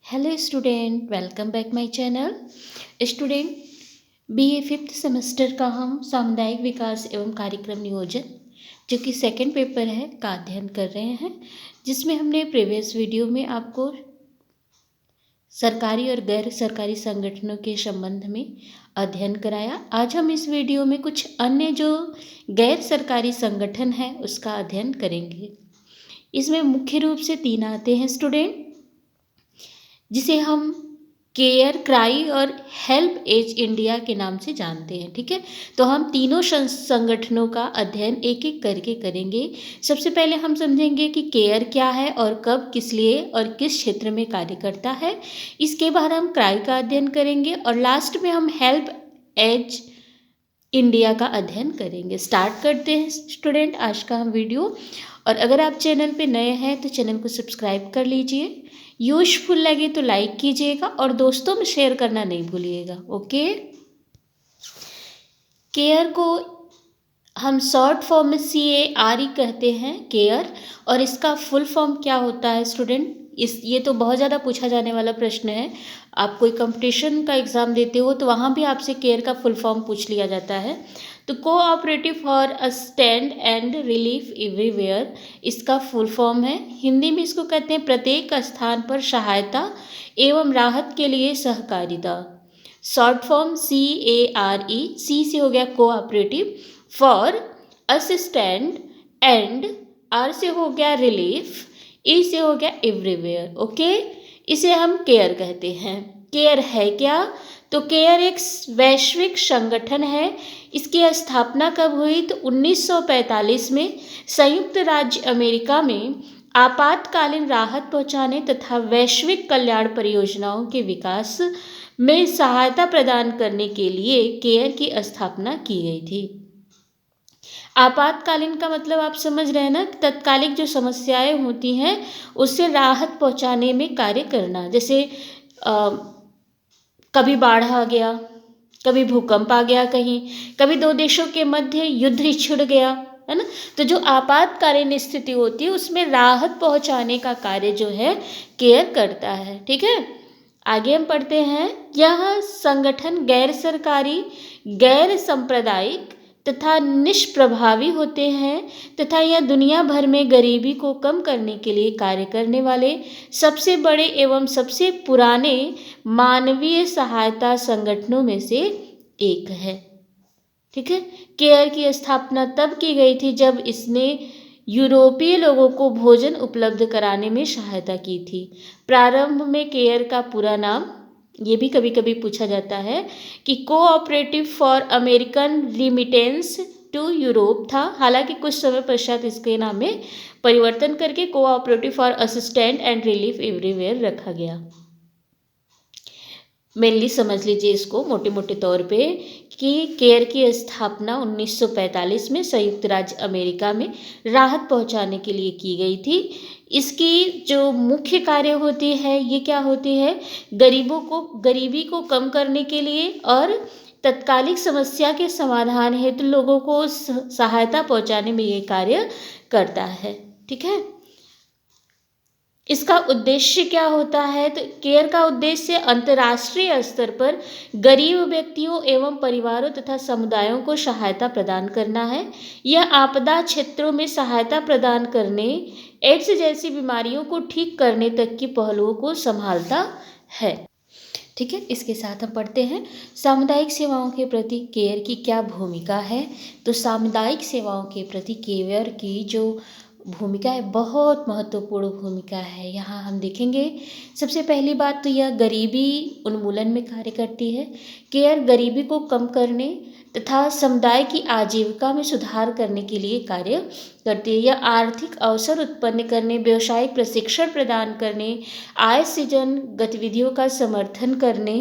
Hello student, welcome back my channel. Student, BA fifth semester का हम सामुदायिक विकास एवं कार्यक्रम नियोजन जो कि सेकंड पेपर है का अध्ययन कर रहे हैं, जिसमें हमने प्रीवियस वीडियो में आपको सरकारी और गैर सरकारी संगठनों के संबंध में अध्ययन कराया। आज हम इस वीडियो में कुछ अन्य जो गैर सरकारी संगठन है उसका अध्ययन करेंगे। इसमें मुख्य रूप से 3 आते हैं स्टूडेंट, जिसे हम केयर, क्राई और हेल्प एज इंडिया के नाम से जानते हैं। ठीक है, तो हम तीनों संगठनों का अध्ययन एक एक करके करेंगे। सबसे पहले हम समझेंगे कि केयर क्या है और कब, किस लिए और किस क्षेत्र में कार्य करता है। इसके बाद हम क्राई का अध्ययन करेंगे और लास्ट में हम हेल्प एज इंडिया का अध्ययन करेंगे। स्टार्ट करते हैं स्टूडेंट आज का हम वीडियो। और अगर आप चैनल पे नए हैं तो चैनल को सब्सक्राइब कर लीजिए। यूजफुल लगे तो लाइक कीजिएगा और दोस्तों में शेयर करना नहीं भूलिएगा। ओके, केयर को हम शॉर्ट फॉर्म में CARE कहते हैं, केयर। और इसका फुल फॉर्म क्या होता है स्टूडेंट? ये तो बहुत ज़्यादा पूछा जाने वाला प्रश्न है। आप कोई कंपटीशन का एग्ज़ाम देते हो तो वहाँ भी आपसे केयर का फुल फॉर्म पूछ लिया जाता है। तो cooperative for a stand and relief everywhere इसका फुल फॉर्म है। हिंदी में इसको कहते हैं प्रत्येक स्थान पर सहायता एवं राहत के लिए सहकारिता। Short form CARE। सी से हो गया cooperative, for assistant and R से हो गया रिलीफ, ई से हो गया एवरीवेयर। ओके, इसे हम केयर कहते हैं। केयर है क्या? तो केयर एक वैश्विक संगठन है। इसकी स्थापना कब हुई? तो 1945 में संयुक्त राज्य अमेरिका में आपातकालीन राहत पहुंचाने तथा वैश्विक कल्याण परियोजनाओं के विकास में सहायता प्रदान करने के लिए केयर की स्थापना की गई थी। आपातकालीन का मतलब आप समझ रहे हैं ना, तत्कालिक जो समस्याएं होती हैं उससे राहत पहुंचाने में कार्य करना। जैसे कभी बाढ़ आ गया, कभी भूकंप आ गया, कभी 2 देशों के मध्य युद्ध छिड़ गया, है ना। तो जो आपातकालीन स्थिति होती है उसमें राहत पहुंचाने का कार्य जो है केयर करता है। ठीक है, आगे हम पढ़ते हैं। यह संगठन गैर सरकारी, गैर सांप्रदायिक तथा निष्प्रभावी होते हैं तथा यह दुनिया भर में गरीबी को कम करने के लिए कार्य करने वाले सबसे बड़े एवं सबसे पुराने मानवीय सहायता संगठनों में से एक है। ठीक है, केयर की स्थापना तब की गई थी जब इसने यूरोपीय लोगों को भोजन उपलब्ध कराने में सहायता की थी। प्रारंभ में केयर का पूरा नाम, ये भी कभी कभी पूछा जाता है, कि cooperative for American remittance to Europe था। हालांकि कुछ समय पश्चात इसके नाम में परिवर्तन करके cooperative for assistant and relief everywhere रखा गया। मेनली समझ लीजिए इसको मोटे मोटे तौर पे कि केयर की स्थापना 1945 में संयुक्त राज्य अमेरिका में राहत पहुंचाने के लिए की गई थी। इसकी जो मुख्य कार्य होती है ये क्या होती है? गरीबी को कम करने के लिए और तत्कालिक समस्या के समाधान हेतु लोगों को सहायता पहुंचाने में ये कार्य करता है। ठीक है, इसका उद्देश्य क्या होता है? तो केयर का उद्देश्य अंतर्राष्ट्रीय स्तर पर गरीब व्यक्तियों एवं परिवारों तथा समुदायों को सहायता प्रदान करना है। यह आपदा क्षेत्रों में सहायता प्रदान करने, एड्स जैसी बीमारियों को ठीक करने तक की पहलुओं को संभालता है। ठीक है, इसके साथ हम पढ़ते हैं सामुदायिक सेवाओं के प्रति केयर की क्या भूमिका है। तो सामुदायिक सेवाओं के प्रति केयर की जो भूमिका है बहुत महत्वपूर्ण भूमिका है। यहाँ हम देखेंगे सबसे पहली बात तो यह गरीबी उन्मूलन में कार्य करती है। केयर गरीबी को कम करने तथा समुदाय की आजीविका में सुधार करने के लिए कार्य करती है। यह आर्थिक अवसर उत्पन्न करने, व्यावसायिक प्रशिक्षण प्रदान करने, आय सृजन गतिविधियों का समर्थन करने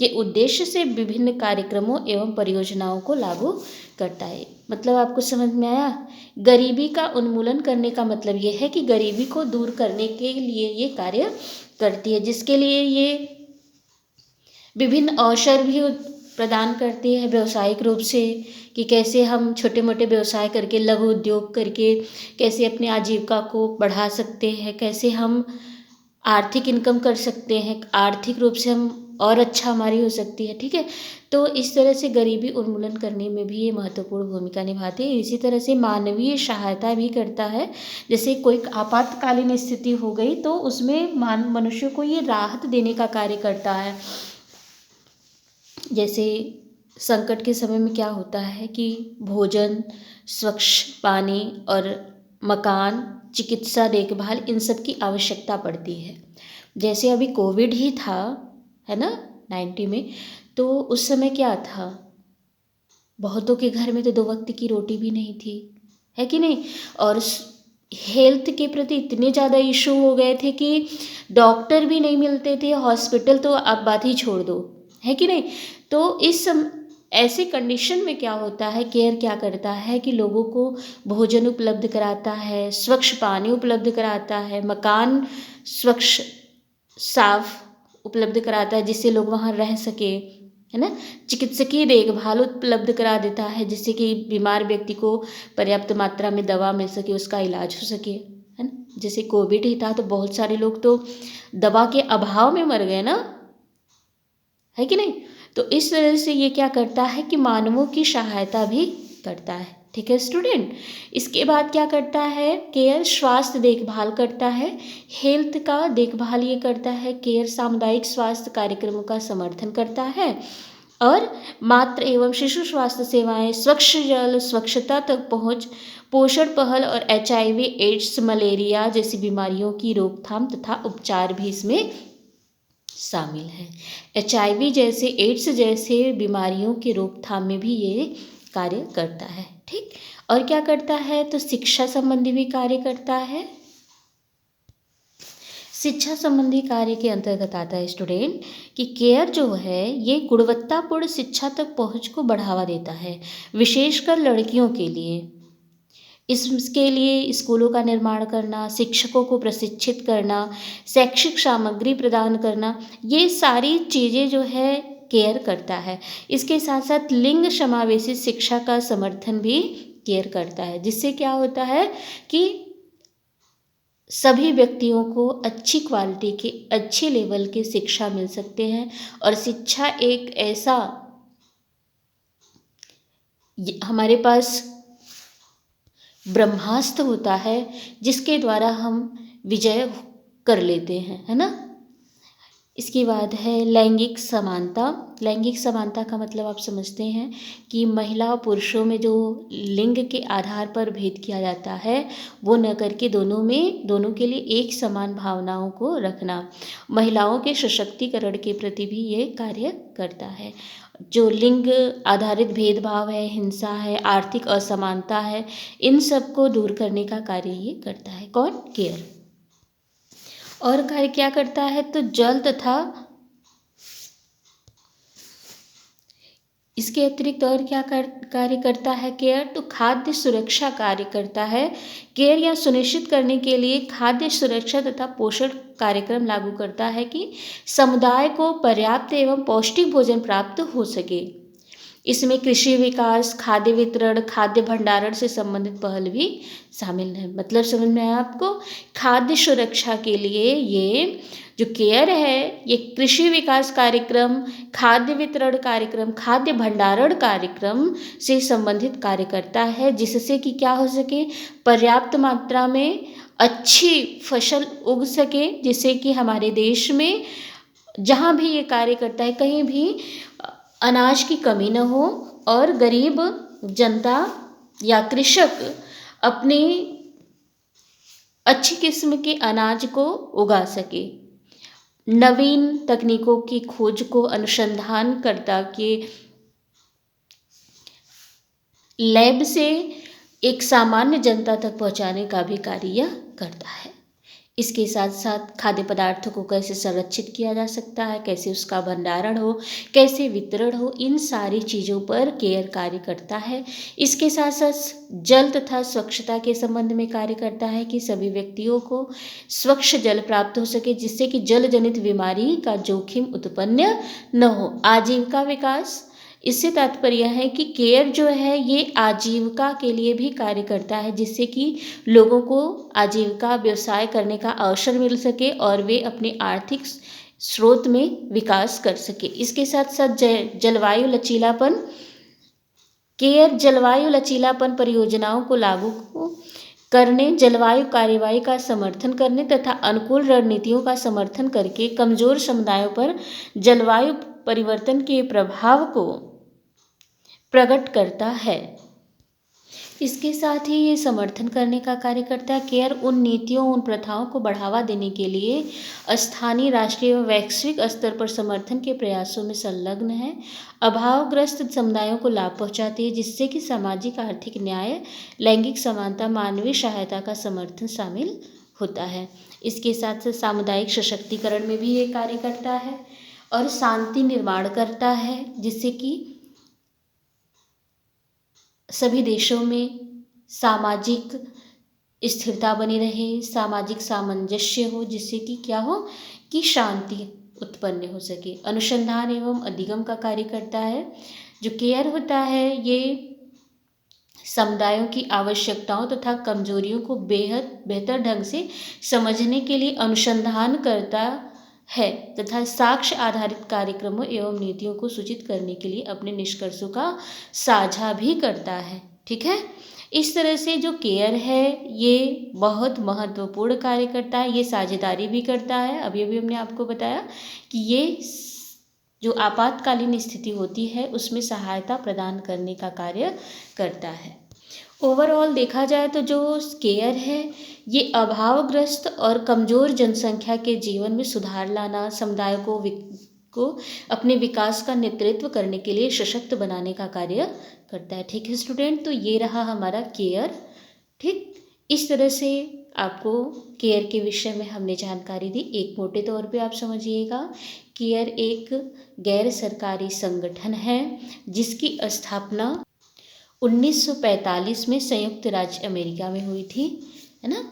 के उद्देश्य से विभिन्न कार्यक्रमों एवं परियोजनाओं को लागू करता है। मतलब आपको समझ में आया? गरीबी का उन्मूलन करने का मतलब ये है कि गरीबी को दूर करने के लिए ये कार्य करती है, जिसके लिए ये विभिन्न अवसर भी प्रदान करती है व्यावसायिक रूप से, कि कैसे हम छोटे मोटे व्यवसाय करके, लघु उद्योग करके कैसे अपनी आजीविका को बढ़ा सकते हैं, कैसे हम आर्थिक इनकम कर सकते हैं, आर्थिक रूप से हम और अच्छा हमारी हो सकती है, ठीक है। तो इस तरह से गरीबी उन्मूलन करने में भी ये महत्वपूर्ण भूमिका निभाती है। इसी तरह से मानवीय सहायता भी करता है। जैसे कोई आपातकालीन स्थिति हो गई तो उसमें मनुष्य को ये राहत देने का कार्य करता है। जैसे संकट के समय में क्या होता है कि भोजन, स्वच्छ पानी और मकान, चिकित्सा देखभाल, इन सब की आवश्यकता पड़ती है। जैसे अभी कोविड ही था, है ना, 90 में, तो उस समय क्या था, बहुतों के घर में तो 2 वक्त की रोटी भी नहीं थी, है कि नहीं। और हेल्थ के प्रति इतने ज़्यादा इशू हो गए थे कि डॉक्टर भी नहीं मिलते थे, हॉस्पिटल तो आप बात ही छोड़ दो, है कि नहीं। तो ऐसे कंडीशन में क्या होता है, केयर क्या करता है कि लोगों को भोजन उपलब्ध कराता है, स्वच्छ पानी उपलब्ध कराता है, मकान स्वच्छ साफ उपलब्ध कराता है जिससे लोग वहाँ रह सके, है ना। चिकित्सकीय देखभाल उपलब्ध करा देता है जिससे कि बीमार व्यक्ति को पर्याप्त मात्रा में दवा मिल सके, उसका इलाज हो सके, है ना। जैसे कोविड ही था तो बहुत सारे लोग तो दवा के अभाव में मर गए ना, है कि नहीं। तो इस तरह से ये क्या करता है कि मानवों की सहायता भी करता है, ठीक है स्टूडेंट। इसके बाद क्या करता है, केयर स्वास्थ्य देखभाल करता है, हेल्थ का देखभाल ये करता है। केयर सामुदायिक स्वास्थ्य कार्यक्रमों का समर्थन करता है और मातृ एवं शिशु स्वास्थ्य सेवाएं, स्वच्छ जल, स्वच्छता तक पहुँच, पोषण पहल और HIV, एड्स, मलेरिया जैसी बीमारियों की रोकथाम तथा उपचार भी इसमें शामिल है। HIV जैसे, एड्स जैसे बीमारियों की रोकथाम में भी ये कार्य करता है, ठीक। और क्या करता है, तो शिक्षा संबंधी भी कार्य करता है। शिक्षा संबंधी कार्य के अंतर्गत आता है स्टूडेंट कि केयर जो है ये गुणवत्तापूर्ण शिक्षा तक पहुंच को बढ़ावा देता है, विशेषकर लड़कियों के लिए। इसके लिए स्कूलों का निर्माण करना, शिक्षकों को प्रशिक्षित करना, शैक्षिक सामग्री प्रदान करना, ये सारी चीज़ें जो है केयर करता है। इसके साथ साथ लिंग समावेशी शिक्षा का समर्थन भी केयर करता है, जिससे क्या होता है कि सभी व्यक्तियों को अच्छी क्वालिटी के, अच्छे लेवल के शिक्षा मिल सकते हैं। और शिक्षा एक ऐसा हमारे पास ब्रह्मास्त्र होता है जिसके द्वारा हम विजय कर लेते हैं, है ना। इसके बाद है लैंगिक समानता। लैंगिक समानता का मतलब आप समझते हैं कि महिला और पुरुषों में जो लिंग के आधार पर भेद किया जाता है वो न करके दोनों के लिए एक समान भावनाओं को रखना। महिलाओं के सशक्तिकरण के प्रति भी ये कार्य करता है। जो लिंग आधारित भेदभाव है, हिंसा है, आर्थिक असमानता है, इन सब को दूर करने का कार्य ये करता है। कौन? केयर। और कार्य क्या करता है, तो जल तथा इसके अतिरिक्त और क्या कार्य करता है केयर, तो खाद्य सुरक्षा कार्य करता है। केयर यह सुनिश्चित करने के लिए खाद्य सुरक्षा तथा पोषण कार्यक्रम लागू करता है कि समुदाय को पर्याप्त एवं पौष्टिक भोजन प्राप्त हो सके। इसमें कृषि विकास, खाद्य वितरण, खाद्य भंडारण से संबंधित पहल भी शामिल है। मतलब समझ में आया आपको। खाद्य सुरक्षा के लिए ये जो केयर है ये कृषि विकास कार्यक्रम, खाद्य वितरण कार्यक्रम, खाद्य भंडारण कार्यक्रम से संबंधित कार्य करता है, जिससे कि क्या हो सके, पर्याप्त मात्रा में अच्छी फसल उग सके, जिससे कि हमारे देश में जहाँ भी ये कार्य करता है कहीं भी अनाज की कमी न हो और गरीब जनता या कृषक अपनी अच्छी किस्म के अनाज को उगा सके। नवीन तकनीकों की खोज को अनुसंधानकर्ता के लैब से एक सामान्य जनता तक पहुंचाने का भी कार्य करता है। इसके साथ साथ खाद्य पदार्थों को कैसे संरक्षित किया जा सकता है, कैसे उसका भंडारण हो, कैसे वितरण हो, इन सारी चीज़ों पर केयर कार्य करता है। इसके साथ साथ जल तथा स्वच्छता के संबंध में कार्य करता है कि सभी व्यक्तियों को स्वच्छ जल प्राप्त हो सके, जिससे कि जल जनित बीमारी का जोखिम उत्पन्न न हो। आजीविका विकास, इससे तात्पर्य है कि केयर जो है ये आजीविका के लिए भी कार्य करता है, जिससे कि लोगों को आजीविका व्यवसाय करने का अवसर मिल सके और वे अपने आर्थिक स्रोत में विकास कर सके। इसके साथ साथ जलवायु लचीलापन, केयर जलवायु लचीलापन परियोजनाओं को लागू करने, जलवायु कार्यवाही का समर्थन करने तथा अनुकूल रणनीतियों का समर्थन करके कमजोर समुदायों पर जलवायु परिवर्तन के प्रभाव को प्रकट करता है। इसके साथ ही ये समर्थन करने का कार्य करता है। केयर उन नीतियों, उन प्रथाओं को बढ़ावा देने के लिए स्थानीय, राष्ट्रीय व वैश्विक स्तर पर समर्थन के प्रयासों में संलग्न है। अभावग्रस्त समुदायों को लाभ पहुंचाती है, जिससे कि सामाजिक आर्थिक न्याय, लैंगिक समानता, मानवीय सहायता का समर्थन शामिल होता है। इसके साथ साथ सामुदायिक सशक्तिकरण में भी ये कार्य करता है और शांति निर्माण करता है, जिससे कि सभी देशों में सामाजिक स्थिरता बनी रहे, सामाजिक सामंजस्य हो, जिससे कि क्या हो कि शांति उत्पन्न हो सके। अनुसंधान एवं अधिगम का कार्य करता है। जो केयर होता है ये समुदायों की आवश्यकताओं तथा कमजोरियों को बेहतर ढंग से समझने के लिए अनुसंधान करता है तथा साक्ष्य आधारित कार्यक्रमों एवं नीतियों को सूचित करने के लिए अपने निष्कर्षों का साझा भी करता है। ठीक है, इस तरह से जो केयर है ये बहुत महत्वपूर्ण कार्य करता है। ये साझेदारी भी करता है। अभी हमने आपको बताया कि ये जो आपातकालीन स्थिति होती है उसमें सहायता प्रदान करने का कार्य करता है। ओवरऑल देखा जाए तो जो केयर है ये अभावग्रस्त और कमज़ोर जनसंख्या के जीवन में सुधार लाना, समुदाय को अपने विकास का नेतृत्व करने के लिए सशक्त बनाने का कार्य करता है। ठीक है स्टूडेंट, तो ये रहा हमारा केयर। ठीक, इस तरह से आपको केयर के विषय में हमने जानकारी दी। एक मोटे तौर पे आप समझिएगा, केयर एक गैर सरकारी संगठन है जिसकी स्थापना 1945 में संयुक्त राज्य अमेरिका में हुई थी, है ना,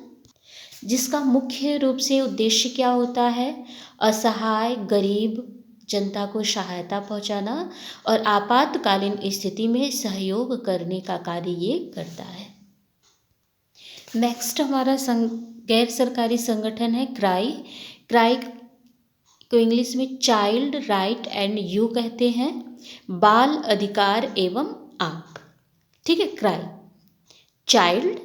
जिसका मुख्य रूप से उद्देश्य क्या होता है, असहाय गरीब जनता को सहायता पहुंचाना और आपातकालीन स्थिति में सहयोग करने का कार्य ये करता है। नेक्स्ट हमारा गैर सरकारी संगठन है क्राई। क्राई को इंग्लिश में चाइल्ड राइट एंड यू कहते हैं, बाल अधिकार एवं आप। ठीक है, cry, child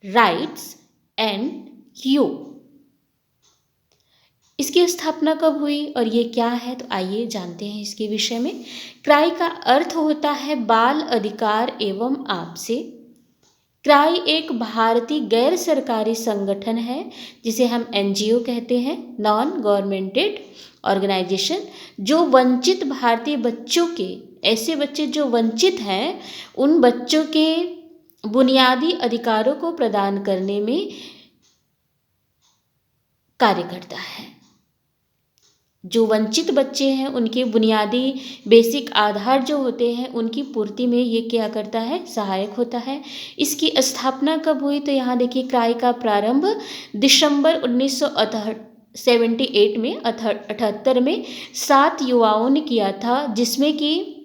rights and you. इसकी स्थापना कब हुई और ये क्या है, तो आइए जानते हैं इसके विषय में। क्राई का अर्थ होता है बाल अधिकार एवं आपसे। क्राई एक भारतीय गैर सरकारी संगठन है जिसे हम NGO कहते हैं, नॉन गवर्नमेंटेड ऑर्गेनाइजेशन, जो वंचित भारतीय बच्चों के, ऐसे बच्चे जो वंचित हैं उन बच्चों के बुनियादी अधिकारों को प्रदान करने में कार्य करता है। जो वंचित बच्चे हैं उनके बुनियादी बेसिक आधार जो होते हैं उनकी पूर्ति में ये क्या करता है, सहायक होता है। इसकी स्थापना कब हुई, तो यहाँ देखिए क्राई का प्रारंभ दिसंबर 1978 में 78 में 7 युवाओं ने किया था, जिसमें कि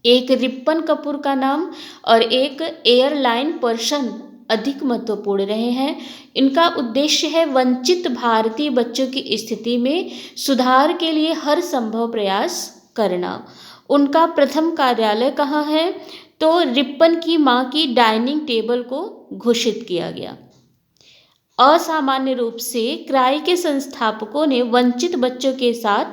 एक रिप्पन कपूर का नाम और एक एयरलाइन पर्सन अधिक महत्वपूर्ण रहे हैं। इनका उद्देश्य है वंचित भारतीय बच्चों की स्थिति में सुधार के लिए हर संभव प्रयास करना। उनका प्रथम कार्यालय कहाँ है, तो रिप्पन की मां की डाइनिंग टेबल को घोषित किया गया। असामान्य रूप से क्राई के संस्थापकों ने वंचित बच्चों के साथ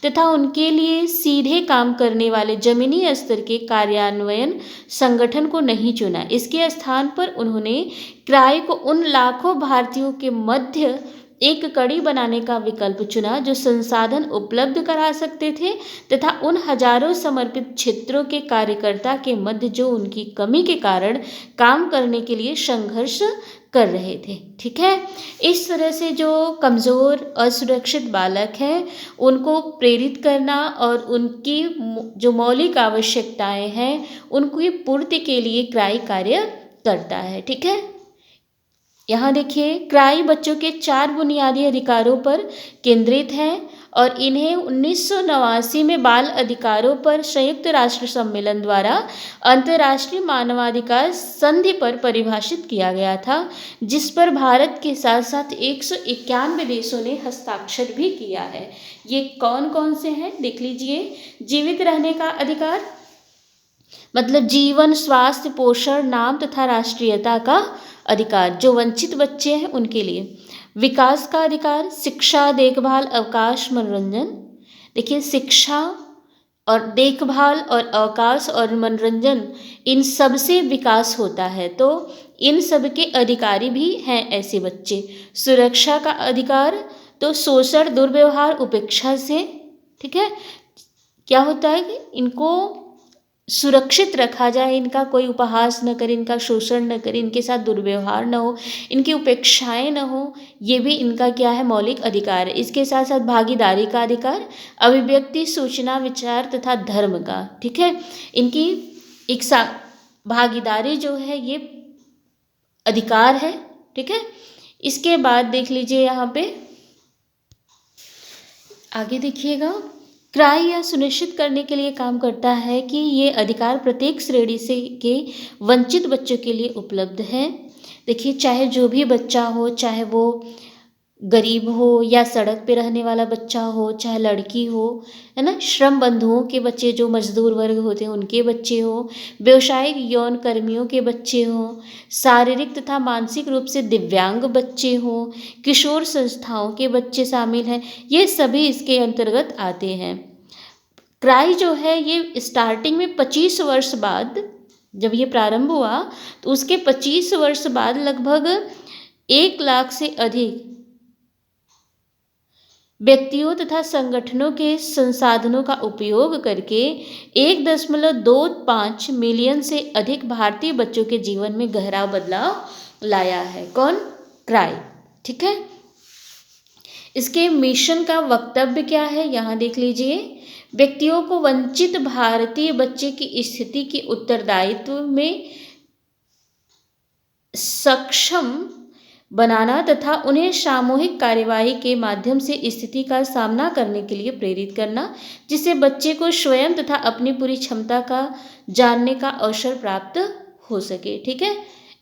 तथा उनके लिए सीधे काम करने वाले जमीनी स्तर के कार्यान्वयन संगठन को नहीं चुना। इसके स्थान पर उन्होंने क्राई को उन लाखों भारतीयों के मध्य एक कड़ी बनाने का विकल्प चुना जो संसाधन उपलब्ध करा सकते थे तथा उन हजारों समर्पित क्षेत्रों के कार्यकर्ता के मध्य जो उनकी कमी के कारण काम करने के लिए संघर्ष कर रहे थे। ठीक है, इस तरह से जो कमज़ोर असुरक्षित बालक हैं उनको प्रेरित करना और उनकी जो मौलिक आवश्यकताएं हैं उनकी पूर्ति के लिए क्राई कार्य करता है। ठीक है, यहाँ देखिए क्राई बच्चों के 4 बुनियादी अधिकारों पर केंद्रित है और इन्हें 1989 में बाल अधिकारों पर संयुक्त राष्ट्र सम्मेलन द्वारा अंतर्राष्ट्रीय मानवाधिकार संधि पर परिभाषित किया गया था, जिस पर भारत के साथ साथ 191 देशों ने हस्ताक्षर भी किया है। ये कौन कौन से हैं देख लीजिए। जीवित रहने का अधिकार, मतलब जीवन, स्वास्थ्य, पोषण, नाम तथा राष्ट्रीयता का अधिकार, जो वंचित बच्चे हैं उनके लिए। विकास का अधिकार, शिक्षा, देखभाल, अवकाश, मनोरंजन। देखिए शिक्षा और देखभाल और अवकाश और मनोरंजन, इन सब से विकास होता है, तो इन सब के अधिकारी भी हैं ऐसे बच्चे। सुरक्षा का अधिकार, तो शोषण, दुर्व्यवहार, उपेक्षा से, ठीक है, क्या होता है कि इनको सुरक्षित रखा जाए, इनका कोई उपहास न करे, इनका शोषण न करे, इनके साथ दुर्व्यवहार न हो, इनकी उपेक्षाएं न हो, ये भी इनका क्या है, मौलिक अधिकार है। इसके साथ साथ भागीदारी का अधिकार, अभिव्यक्ति, सूचना, विचार तथा धर्म का, ठीक है, इनकी एक भागीदारी जो है ये अधिकार है, ठीक है। इसके बाद देख लीजिए यहाँ पे आगे देखिएगा, क्राई यह सुनिश्चित करने के लिए काम करता है कि ये अधिकार प्रत्येक श्रेणी से के वंचित बच्चों के लिए उपलब्ध है। देखिए चाहे जो भी बच्चा हो, चाहे वो गरीब हो या सड़क पे रहने वाला बच्चा हो, चाहे लड़की हो, है ना, श्रम बंधुओं के बच्चे जो मजदूर वर्ग होते हैं उनके बच्चे हो, व्यवसायिक यौन कर्मियों के बच्चे हो, शारीरिक तथा मानसिक रूप से दिव्यांग बच्चे हो, किशोर संस्थाओं के बच्चे शामिल हैं, ये सभी इसके अंतर्गत आते हैं। क्राई जो है ये स्टार्टिंग में 25 वर्ष बाद, जब ये प्रारंभ हुआ तो उसके 25 वर्ष बाद लगभग 1 लाख से अधिक व्यक्तियों तथा संगठनों के संसाधनों का उपयोग करके 1.25 मिलियन से अधिक भारतीय बच्चों के जीवन में गहरा बदलाव लाया है। कौन? क्राई, ठीक है। इसके मिशन का वक्तव्य क्या है, यहाँ देख लीजिए। व्यक्तियों को वंचित भारतीय बच्चे की स्थिति के उत्तरदायित्व में सक्षम बनाना तथा उन्हें सामूहिक कार्यवाही के माध्यम से स्थिति का सामना करने के लिए प्रेरित करना, जिससे बच्चे को स्वयं तथा अपनी पूरी क्षमता का जानने का अवसर प्राप्त हो सके, ठीक है।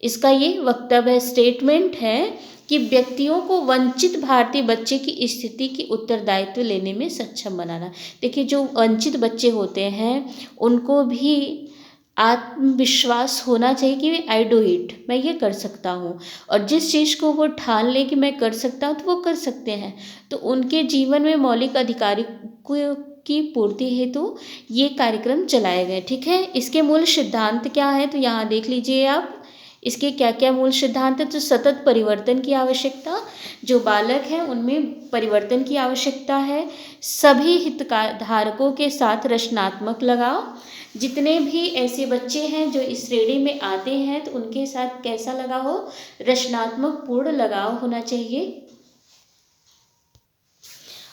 इसका ये वक्तव्य स्टेटमेंट है कि व्यक्तियों को वंचित भारतीय बच्चे की स्थिति की उत्तरदायित्व लेने में सक्षम बनाना। देखिए जो वंचित बच्चे होते हैं उनको भी आत्मविश्वास होना चाहिए कि आई डू इट, मैं ये कर सकता हूँ, और जिस चीज़ को वो ठान ले कि मैं कर सकता हूँ तो वो कर सकते हैं। तो उनके जीवन में मौलिक अधिकारों की पूर्ति हेतु ये कार्यक्रम चलाए गए, ठीक है। इसके मूल सिद्धांत क्या है तो यहाँ देख लीजिए आप, इसके क्या क्या मूल सिद्धांत है। तो सतत परिवर्तन की आवश्यकता, जो बालक हैं उनमें परिवर्तन की आवश्यकता है। सभी हितधारकों के साथ रचनात्मक लगाव, जितने भी ऐसे बच्चे हैं जो इस श्रेणी में आते हैं तो उनके साथ कैसा लगाव हो, रचनात्मक पूर्ण लगाव होना चाहिए।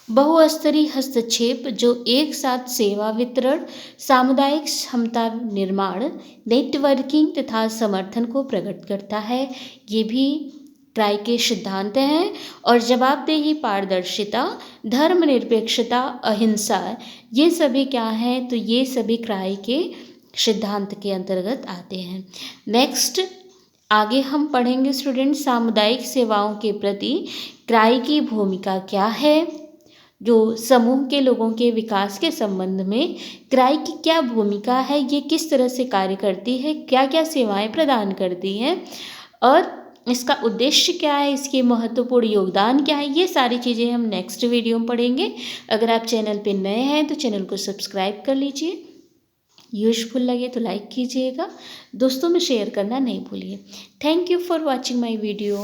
बहुस्तरीय हस्तक्षेप जो एक साथ सेवा वितरण, सामुदायिक क्षमता निर्माण, नेटवर्किंग तथा समर्थन को प्रकट करता है, ये भी क्राई के सिद्धांत हैं। और जवाबदेही, पारदर्शिता, धर्मनिरपेक्षता, अहिंसा, ये सभी क्या हैं तो ये सभी क्राई के सिद्धांत के अंतर्गत आते हैं। नेक्स्ट आगे हम पढ़ेंगे स्टूडेंट, सामुदायिक सेवाओं के प्रति क्राई की भूमिका क्या है, जो समूह के लोगों के विकास के संबंध में क्राई की क्या भूमिका है, ये किस तरह से कार्य करती है, क्या क्या सेवाएं प्रदान करती हैं और इसका उद्देश्य क्या है, इसके महत्वपूर्ण योगदान क्या है, ये सारी चीज़ें हम नेक्स्ट वीडियो में पढ़ेंगे। अगर आप चैनल पे नए हैं तो चैनल को सब्सक्राइब कर लीजिए, यूजफुल लगे तो लाइक कीजिएगा, दोस्तों में शेयर करना नहीं भूलिए। Thank you for watching my video.